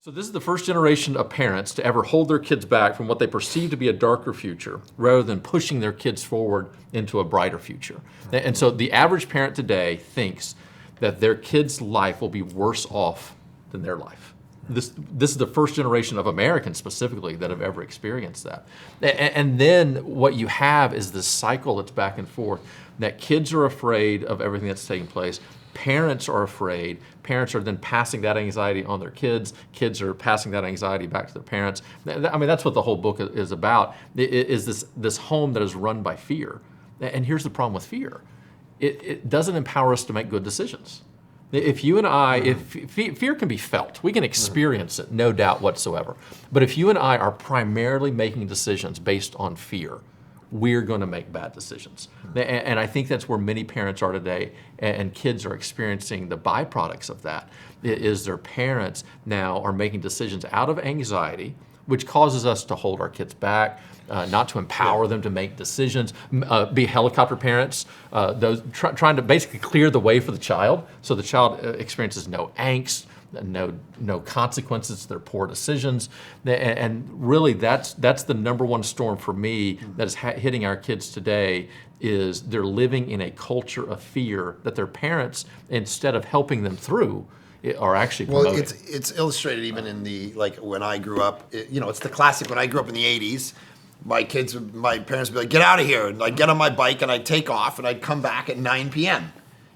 So this is the first generation of parents to ever hold their kids back from what they perceive to be a darker future rather than pushing their kids forward into a brighter future. And so the average parent today thinks that their kid's life will be worse off than their life. This is the first generation of Americans specifically that have ever experienced that. And then what you have is this cycle that's back and forth, that kids are afraid of everything that's taking place. Parents are afraid. Parents are then passing that anxiety on their kids. Kids are passing that anxiety back to their parents. I mean, that's what the whole book is about, is this home that is run by fear. And here's the problem with fear. It doesn't empower us to make good decisions. If you and I, fear can be felt, we can experience it, no doubt whatsoever. But if you and I are primarily making decisions based on fear, we're going to make bad decisions. And I think that's where many parents are today, and kids are experiencing the byproducts of that, is their parents now are making decisions out of anxiety, which causes us to hold our kids back, not to empower them to make decisions, be helicopter parents, those trying to basically clear the way for the child so the child experiences no angst, no consequences to their poor decisions. And really that's the number one storm for me that is hitting our kids today, is they're living in a culture of fear that their parents, instead of helping them through, are actually promoting. Well, it's illustrated even in the, like, when I grew up, it's the classic. When I grew up in the 80s, my parents would be like, get out of here. And I'd get on my bike and I'd take off and I'd come back at 9 p.m.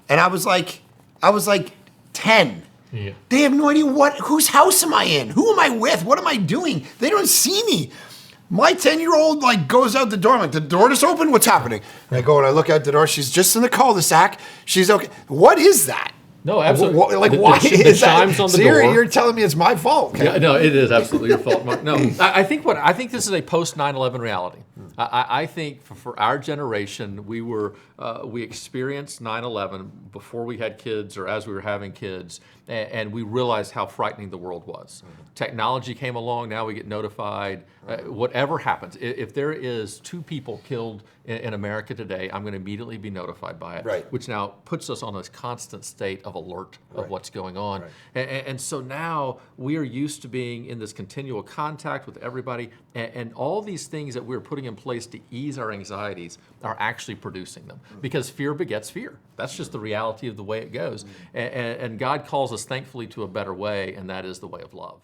And I was like 10. Yeah. They have no idea whose house am I in? Who am I with? What am I doing? They don't see me. My 10-year-old goes out the door. I'm like, the door just opened? What's happening? And I go and I look out the door. She's just in the cul-de-sac. She's okay. What is that? No, absolutely. Why is that? Chimes on the door. You're telling me it's my fault. Okay? Yeah, no, it is absolutely your fault, Mark. No, I think this is a post-911 reality. I think for our generation, we experienced 9/11 before we had kids or as we were having kids, and we realized how frightening the world was. Technology came along. Now we get notified. Whatever happens, if there is 2 people killed in America today, I'm going to immediately be notified by it, right, which now puts us on this constant state of alert of what's going on. Right. And so now we are used to being in this continual contact with everybody, and all these things that we're putting in place to ease our anxieties are actually producing them, because fear begets fear. That's just the reality of the way it goes. And God calls us, thankfully, to a better way, and that is the way of love.